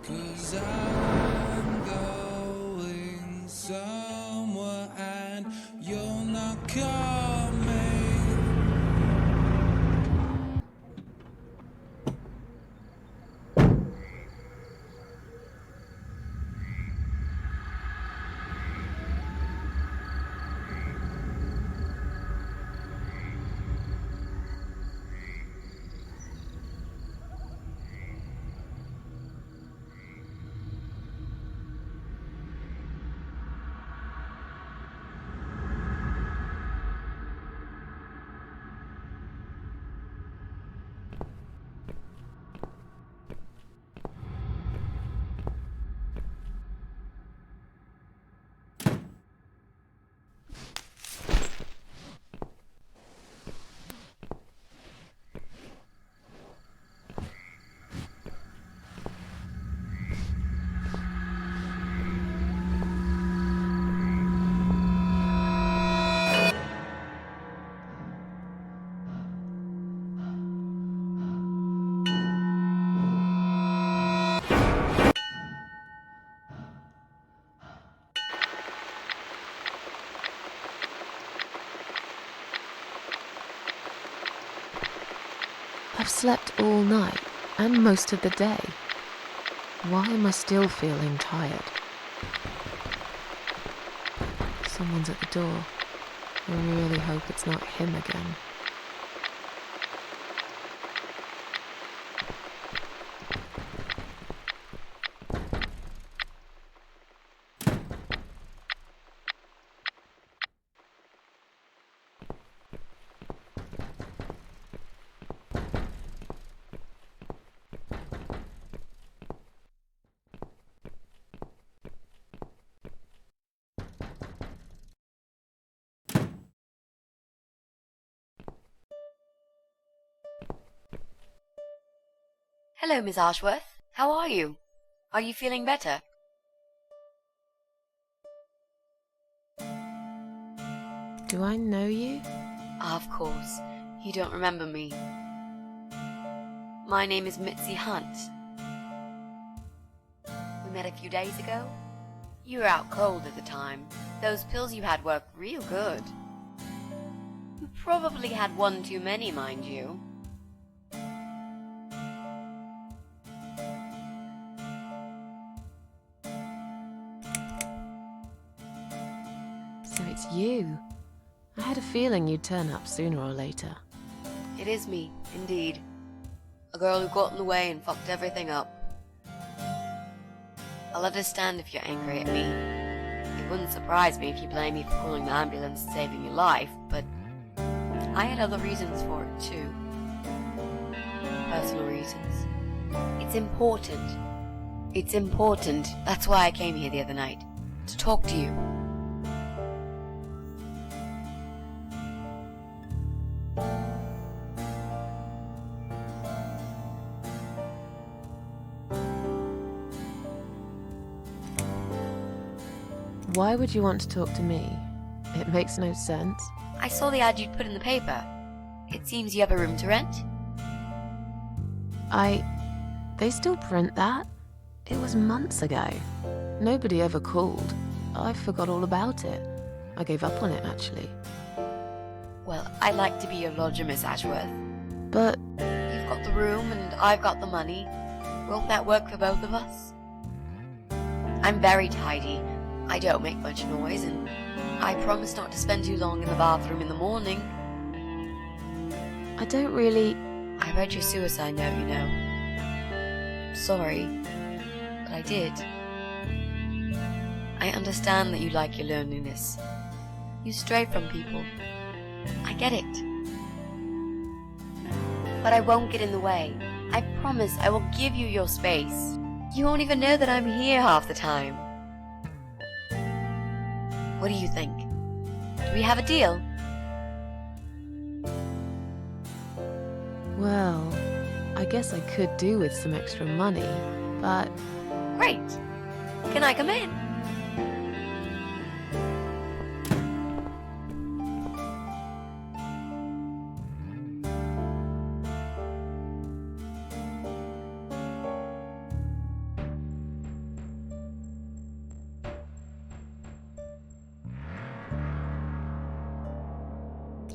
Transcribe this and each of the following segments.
'Cause I'm going somewhere and you're not coming. I've slept all night and most of the day. Why am I still feeling tired? Someone's at the door. I really hope it's not him again. Hello, Miss Ashworth. How are you? Are you feeling better? Do I know you? Of course. You don't remember me. My name is Mitzi Hunt. We met a few days ago. You were out cold at the time. Those pills you had worked real good. You probably had one too many, mind you. So it's you. I had a feeling you'd turn up sooner or later. It is me, indeed. A girl who got in the way and fucked everything up. I'll understand if you're angry at me. It wouldn't surprise me if you blame me for calling the ambulance and saving your life, but I had other reasons for it too. Personal reasons. It's important. It's important. That's why I came here the other night. To talk to you. Why would you want to talk to me? It makes no sense. I saw the ad you'd put in the paper. It seems you have a room to rent. They still print that? It was months ago. Nobody ever called. I forgot all about it. I gave up on it, actually. Well, I'd like to be your lodger, Miss Ashworth. But You've got the room and I've got the money. Won't that work for both of us? I'm very tidy. I don't make much noise, and I promise not to spend too long in the bathroom in the morning. I don't really... I read your suicide note, you know. I'm sorry, but I did. I understand that you like your loneliness. You stray from people. I get it. But I won't get in the way. I promise I will give you your space. You won't even know that I'm here half the time. What do you think? Do we have a deal? Well, I guess I could do with some extra money, but... Great. Can I come in?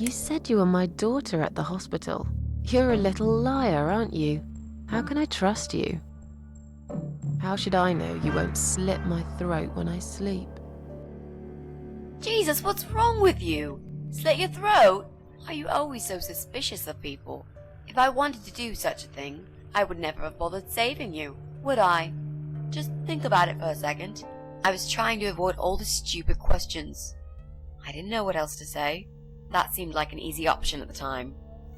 You said you were my daughter at the hospital. You're a little liar, aren't you? How can I trust you? How should I know you won't slit my throat when I sleep? Jesus, what's wrong with you? Slit your throat? Are you always so suspicious of people? If I wanted to do such a thing, I would never have bothered saving you, would I? Just think about it for a second. I was trying to avoid all the stupid questions. I didn't know what else to say. That seemed like an easy option at the time.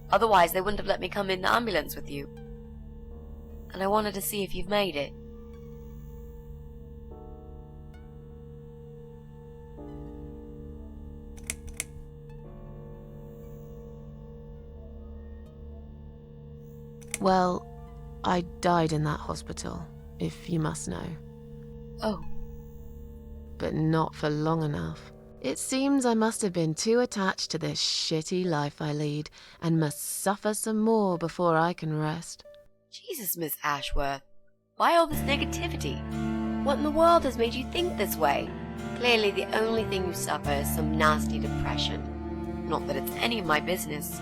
Otherwise, they wouldn't have let me come in the ambulance with you. And I wanted to see if you've made it. Well, I died in that hospital, if you must know. Oh. But not for long enough. It seems I must have been too attached to this shitty life I lead and must suffer some more before I can rest. Jesus, Miss Ashworth. Why all this negativity? What in the world has made you think this way? Clearly the only thing you suffer is some nasty depression. Not that it's any of my business.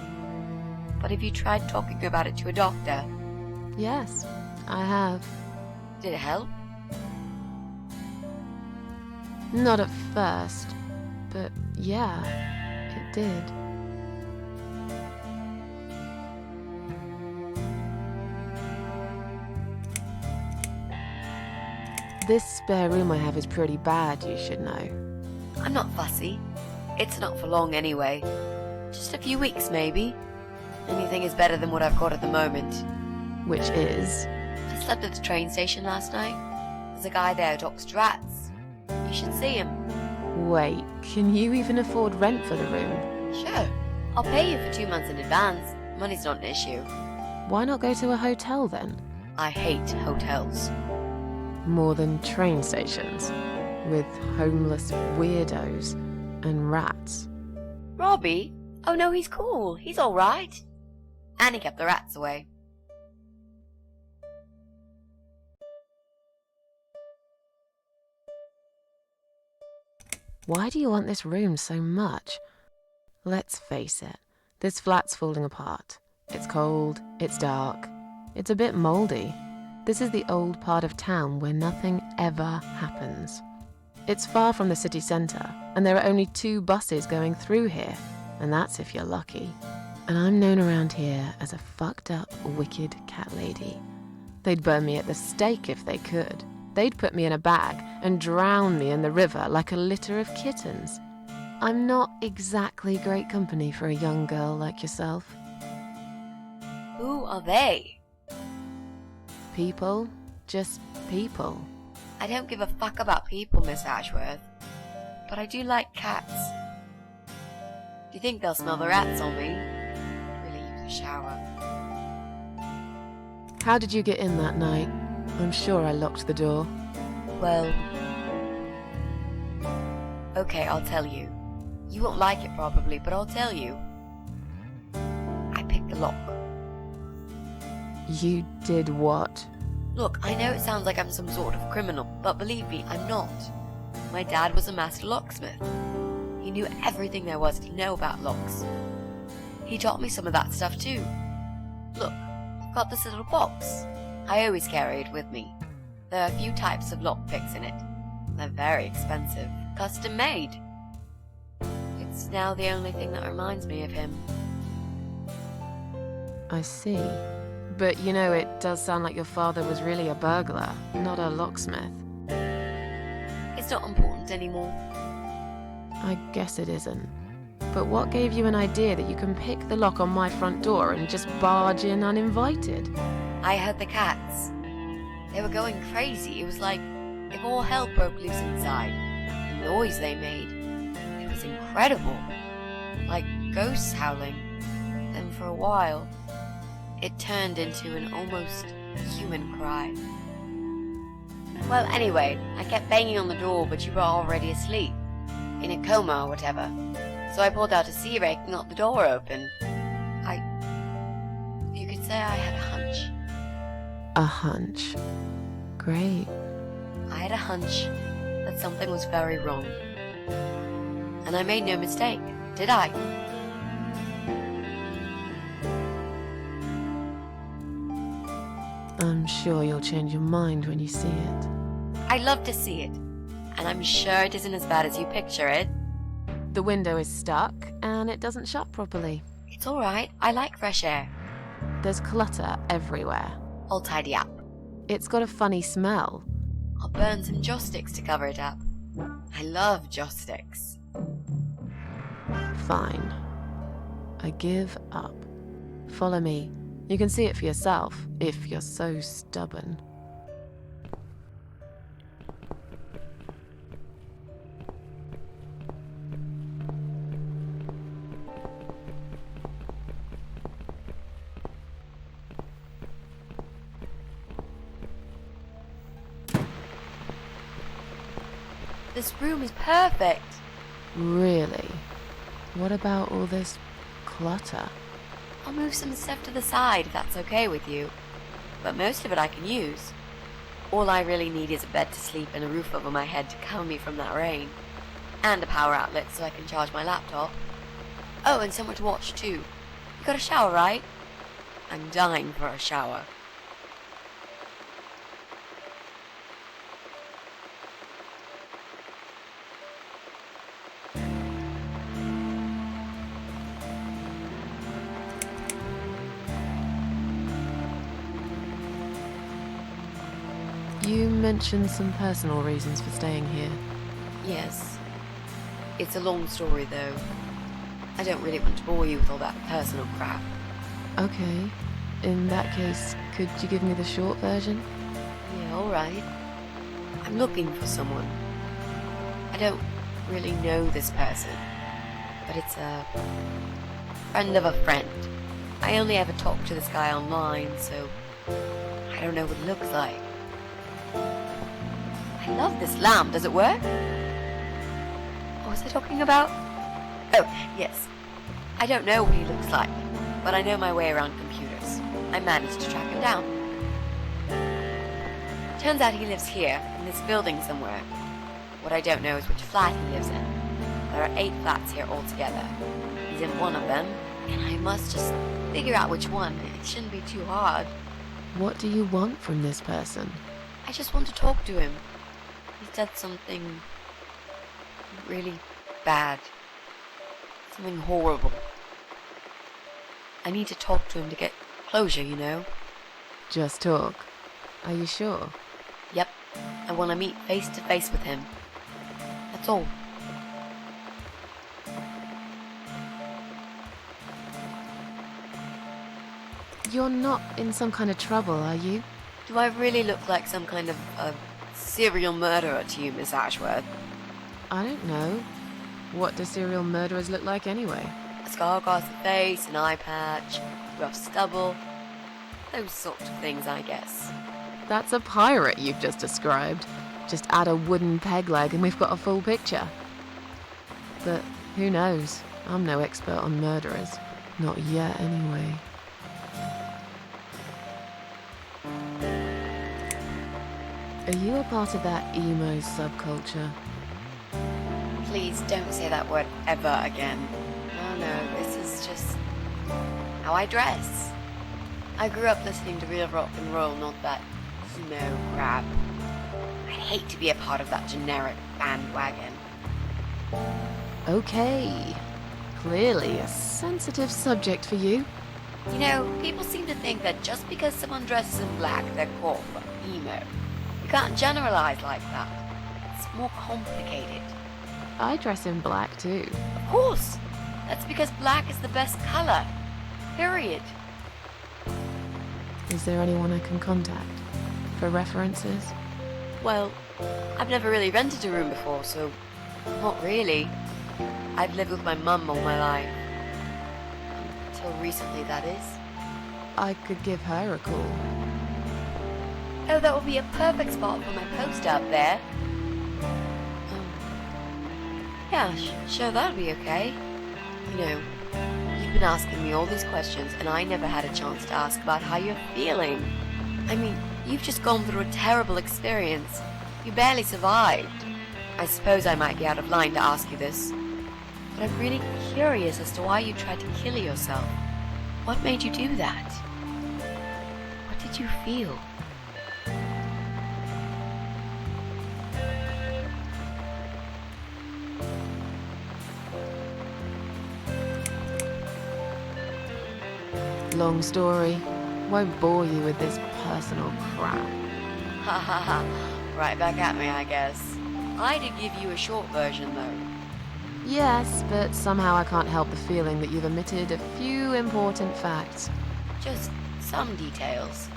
But have you tried talking about it to a doctor? Yes, I have. Did it help? Not at first, but yeah, it did. This spare room I have is pretty bad, you should know. I'm not fussy. It's not for long anyway. Just a few weeks, maybe. Anything is better than what I've got at the moment. Which is? I slept at the train station last night. There's a guy there who talks to rats. You should see him. Wait, can you even afford rent for the room? Sure. I'll pay you for 2 months in advance. Money's not an issue. Why not go to a hotel then? I hate hotels. More than train stations, with homeless weirdos and rats. Robbie? Oh no, he's cool. He's alright. And he kept the rats away. Why do you want this room so much? Let's face it, this flat's falling apart. It's cold, it's dark, it's a bit moldy. This is the old part of town where nothing ever happens. It's far from the city centre, and there are only 2 buses going through here, and that's if you're lucky. And I'm known around here as a fucked up, wicked cat lady. They'd burn me at the stake if they could. They'd put me in a bag and drown me in the river like a litter of kittens. I'm not exactly great company for a young girl like yourself. Who are they? People, just people. I don't give a fuck about people, Miss Ashworth. But I do like cats. Do you think they'll smell the rats on me? I'd really use a shower. How did you get in that night? I'm sure I locked the door. Well... Okay, I'll tell you. You won't like it probably, but I'll tell you. I picked the lock. You did what? Look, I know it sounds like I'm some sort of criminal, but believe me, I'm not. My dad was a master locksmith. He knew everything there was to know about locks. He taught me some of that stuff too. Look, I've got this little box. I always carry it with me. There are a few types of lockpicks in it. They're very expensive, custom made. It's now the only thing that reminds me of him. I see. But you know, it does sound like your father was really a burglar, not a locksmith. It's not important anymore. I guess it isn't. But what gave you an idea that you can pick the lock on my front door and just barge in uninvited? I heard the cats. They were going crazy. It was like if all hell broke loose inside. The noise they made. It was incredible. Like ghosts howling. Then for a while, it turned into an almost human cry. Well, anyway, I kept banging on the door, but you were already asleep. In a coma or whatever. So I pulled out a sea rake and got the door open. You could say I had a hunch. A hunch. Great. I had a hunch that something was very wrong. And I made no mistake, did I? I'm sure you'll change your mind when you see it. I'd love to see it. And I'm sure it isn't as bad as you picture it. The window is stuck, and it doesn't shut properly. It's alright, I like fresh air. There's clutter everywhere. I'll tidy up. It's got a funny smell. I'll burn some joss sticks to cover it up. I love joss sticks. Fine. I give up. Follow me. You can see it for yourself, if you're so stubborn. This room is perfect. Really? What about all this clutter? I'll move some stuff to the side if that's okay with you. But most of it I can use. All I really need is a bed to sleep and a roof over my head to cover me from that rain. And a power outlet so I can charge my laptop. Oh, and somewhere to watch too. You got a shower, right? I'm dying for a shower. You mentioned some personal reasons for staying here. Yes. It's a long story though. I don't really want to bore you with all that personal crap. Okay. In that case, could you give me the short version? Yeah, alright. I'm looking for someone. I don't really know this person, but it's a friend of a friend. I only ever talk to this guy online, so I don't know what he looks like. I love this lamp. Does it work? What was I talking about? Oh, yes. I don't know what he looks like, but I know my way around computers. I managed to track him down. Turns out he lives here, in this building somewhere. What I don't know is which flat he lives in. There are 8 flats here altogether. He's in one of them, and I must just figure out which one. It shouldn't be too hard. What do you want from this person? I just want to talk to him. He's done something really bad. Something horrible. I need to talk to him to get closure, you know? Just talk. Are you sure? Yep. I want to meet face to face with him. That's all. You're not in some kind of trouble, are you? Do I really look like some kind of serial murderer to you, Miss Ashworth? I don't know. What do serial murderers look like anyway? A scar across the face, an eye patch, rough stubble. Those sorts of things, I guess. That's a pirate you've just described. Just add a wooden peg leg and we've got a full picture. But who knows? I'm no expert on murderers. Not yet, anyway. Are you a part of that emo subculture? Please don't say that word ever again. No, this is just how I dress. I grew up listening to real rock and roll, not that emo crap. I'd hate to be a part of that generic bandwagon. Okay. Clearly a sensitive subject for you. You know, people seem to think that just because someone dresses in black, they're called emo. You can't generalize like that. It's more complicated. I dress in black too. Of course! That's because black is the best color. Period. Is there anyone I can contact for references? Well, I've never really rented a room before, so not really. I've lived with my mum all my life. Until recently, that is. I could give her a call. Oh, that would be a perfect spot for my poster up there. Yeah, sure, that'll be okay. You know, you've been asking me all these questions, and I never had a chance to ask about how you're feeling. I mean, you've just gone through a terrible experience. You barely survived. I suppose I might be out of line to ask you this, but I'm really curious as to why you tried to kill yourself. What made you do that? What did did you feel? Long story. Won't bore you with this personal crap. Ha ha ha. Right back at me, I guess. I did give you a short version, though. Yes, but somehow I can't help the feeling that you've omitted a few important facts. Just some details.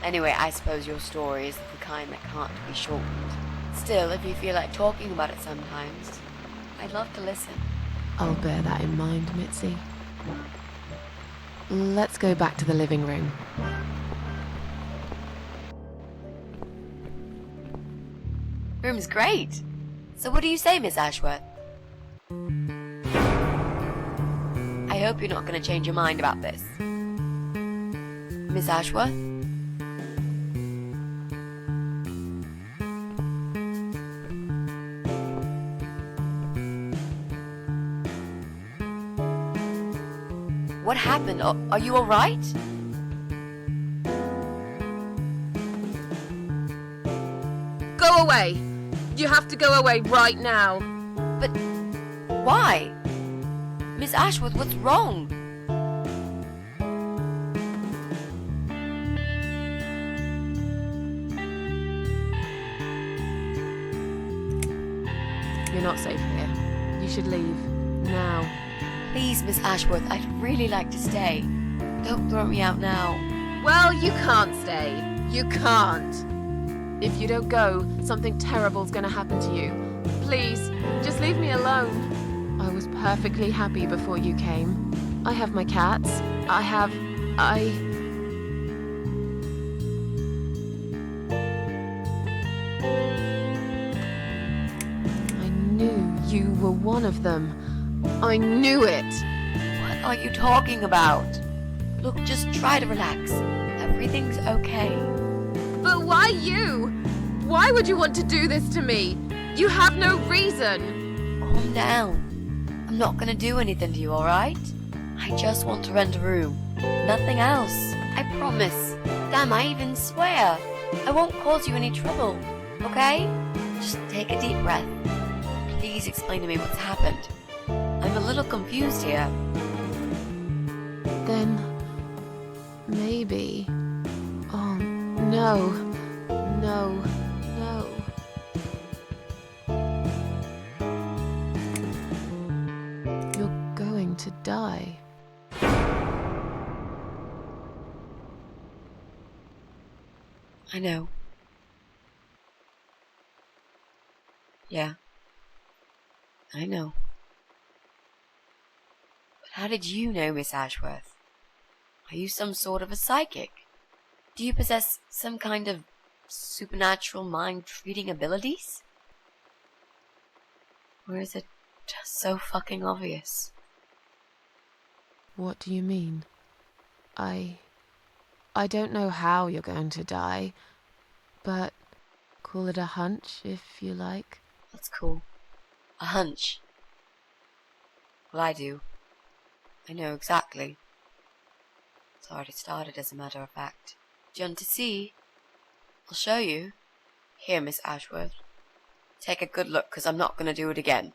Anyway, I suppose your story is the kind that can't be shortened. Still, if you feel like talking about it sometimes, I'd love to listen. I'll bear that in mind, Mitzi. Let's go back to the living room. Room's great. So what do you say, Miss Ashworth? I hope you're not going to change your mind about this. Miss Ashworth? What happened? Are you alright? Go away! You have to go away right now. But why? Miss Ashworth, what's wrong? You're not safe here. You should leave. Now. Please, Miss Ashworth, I'd really like to stay. Don't throw me out now. Well, you can't stay. You can't. If you don't go, something terrible's gonna happen to you. Please, just leave me alone. I was perfectly happy before you came. I have my cats. I knew you were one of them. I knew it. What are you talking about? Look, just try to relax. Everything's okay. But why you? Why would you want to do this to me? You have no reason. Calm down. I'm not gonna do anything to you, alright? I just want to rent a room. Nothing else. I promise. Damn, I even swear. I won't cause you any trouble. Okay? Just take a deep breath. Please explain to me what's happened. I'm a little confused here. Then maybe. Oh no. No. No. You're going to die. I know. Yeah. I know. But how did you know, Miss Ashworth? Are you some sort of a psychic? Do you possess some kind of supernatural mind-reading abilities? Or is it just so fucking obvious? What do you mean? I don't know how you're going to die, but call it a hunch if you like. That's cool. A hunch. Well, I do. I know exactly. It's already started, as a matter of fact. Do you want to see? I'll show you. Here, Miss Ashworth. Take a good look, 'cause I'm not going to do it again.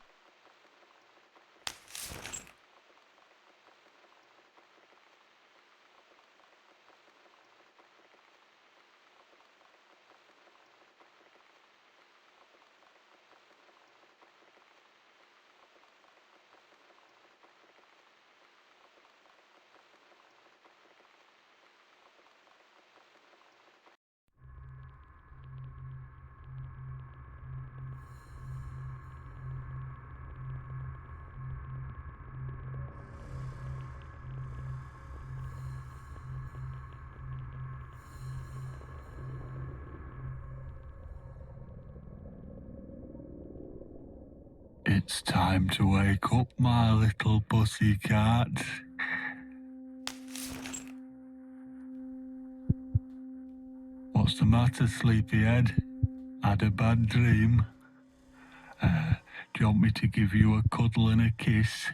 It's time to wake up, my little pussycat. What's the matter, sleepyhead? Had a bad dream? Do you want me to give you a cuddle and a kiss?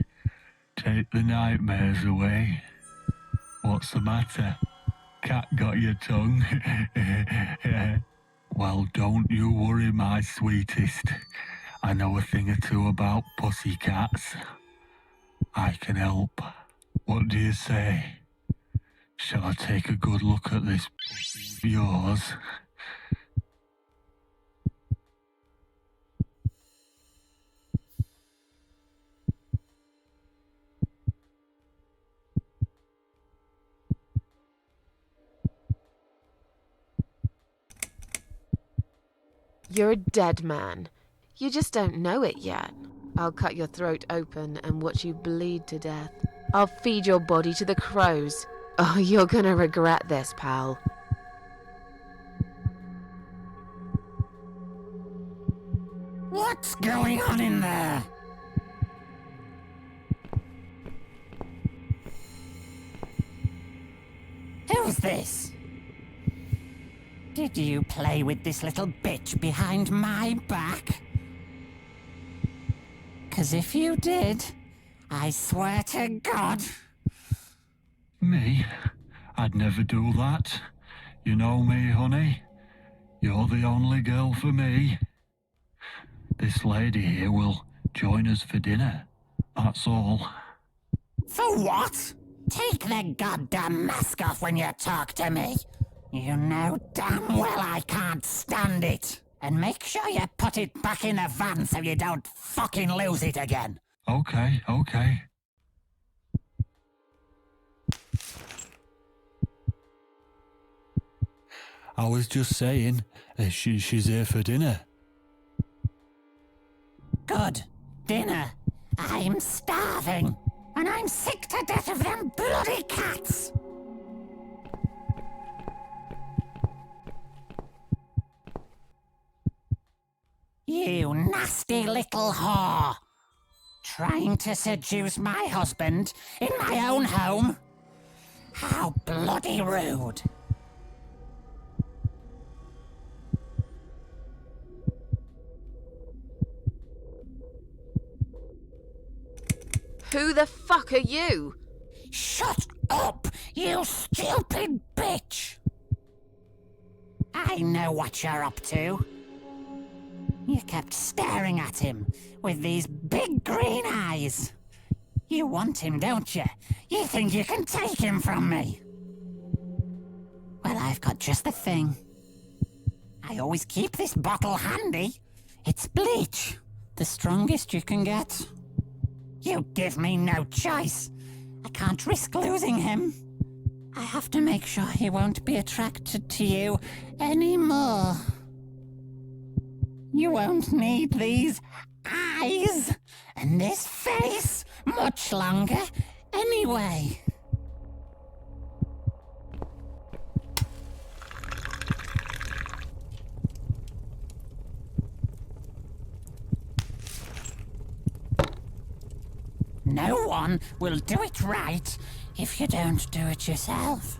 Take the nightmares away? What's the matter? Cat got your tongue. Well, don't you worry, my sweetest. I know a thing or two about pussycats. I can help. What do you say? Shall I take a good look at this pussy of yours? You're a dead man. You just don't know it yet. I'll cut your throat open and watch you bleed to death. I'll feed your body to the crows. Oh, you're gonna regret this, pal. What's going on in there? Who's this? Did you play with this little bitch behind my back? 'Cause if you did, I swear to God... Me? I'd never do that. You know me, honey. You're the only girl for me. This lady here will join us for dinner. That's all. For what? Take the goddamn mask off when you talk to me. You know damn well I can't stand it. And make sure you put it back in the van so you don't fucking lose it again. Okay. I was just saying, she's here for dinner. Good. Dinner. I'm starving. And I'm sick to death of them bloody cats. You nasty little whore. Trying to seduce my husband in my own home? How bloody rude. Who the fuck are you? Shut up, you stupid bitch! I know what you're up to. You kept staring at him with these big green eyes. You want him, don't you? You think you can take him from me? Well, I've got just the thing. I always keep this bottle handy. It's bleach, the strongest you can get. You give me no choice. I can't risk losing him. I have to make sure he won't be attracted to you anymore. You won't need these eyes and this face much longer anyway. No one will do it right if you don't do it yourself.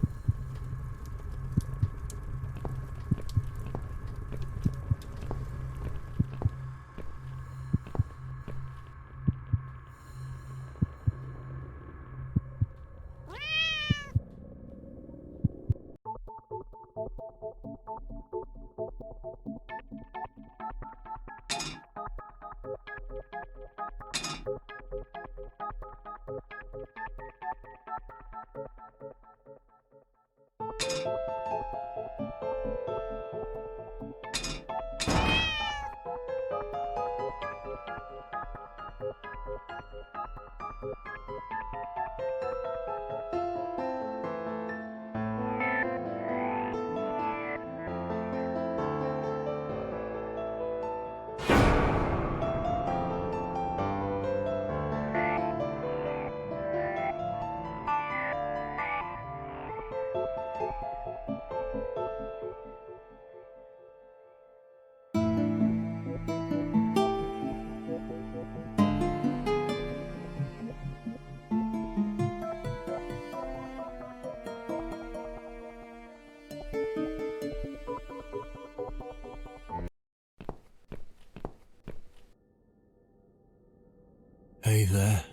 Hey there,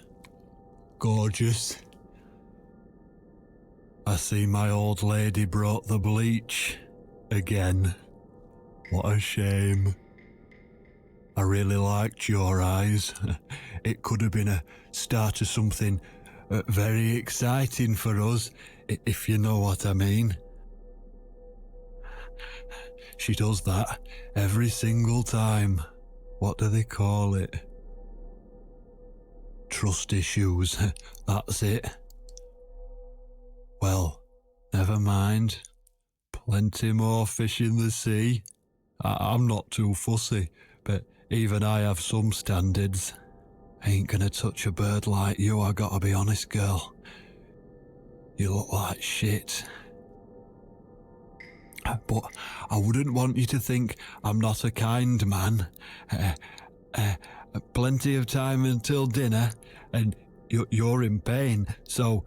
gorgeous. I see my old lady brought the bleach. Again. What a shame. I really liked your eyes. It could have been a start of something very exciting for us, if you know what I mean. She does that every single time. What do they call it? Trust issues. That's it. Well, never mind. Plenty more fish in the sea. I'm not too fussy, but even I have some standards. Ain't gonna touch a bird like you, I gotta be honest, girl. You look like shit. But I wouldn't want you to think I'm not a kind man. Plenty of time until dinner, and you're in pain, so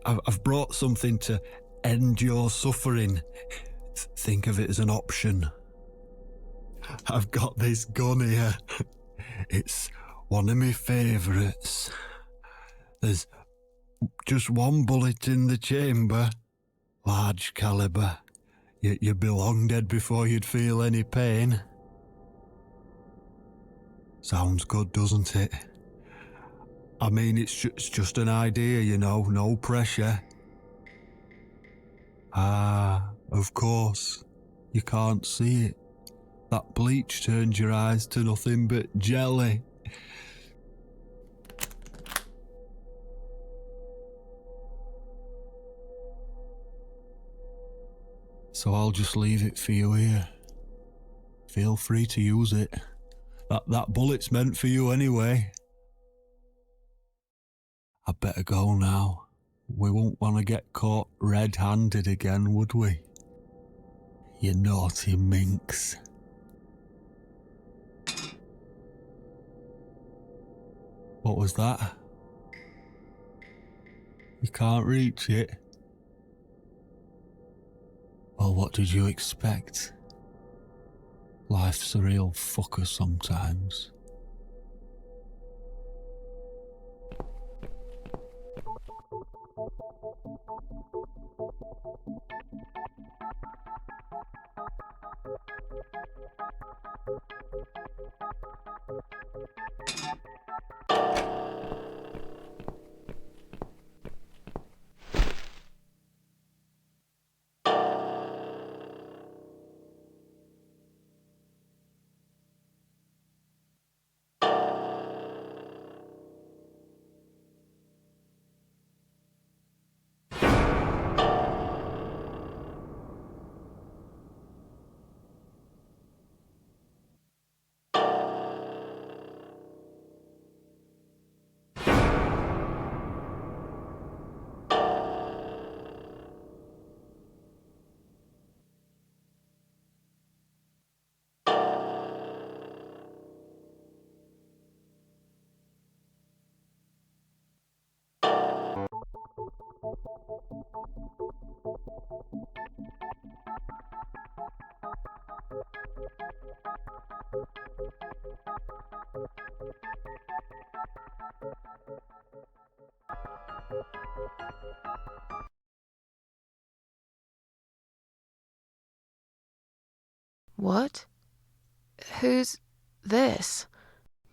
I've brought something to end your suffering. Think of it as an option. I've got this gun here. It's one of my favourites. There's just one bullet in the chamber. Large caliber. You'd be long dead before you'd feel any pain. Sounds good, doesn't it? I mean, it's just an idea, you know, no pressure. Ah, of course. You can't see it. That bleach turns your eyes to nothing but jelly. So I'll just leave it for you here. Feel free to use it. That bullet's meant for you anyway. I'd better go now. We won't want to get caught red-handed again, would we? You naughty minx. What was that? You can't reach it? Well, what did you expect? Life's a real fucker sometimes. What? Who's this?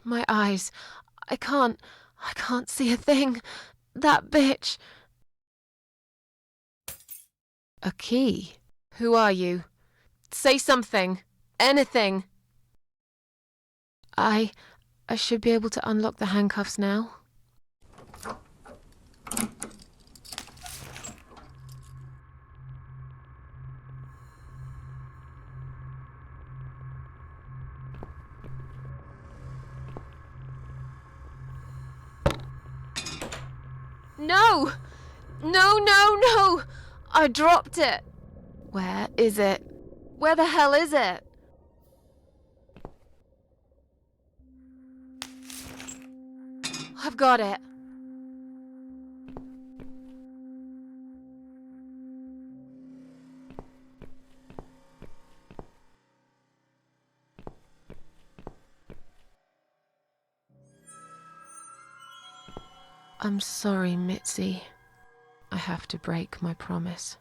My eyes. I can't see a thing. That bitch. A key? Who are you? Say something. Anything. I should be able to unlock the handcuffs now. No! No, no, no! I dropped it. Where is it? Where the hell is it? I've got it. I'm sorry, Mitzi. I have to break my promise.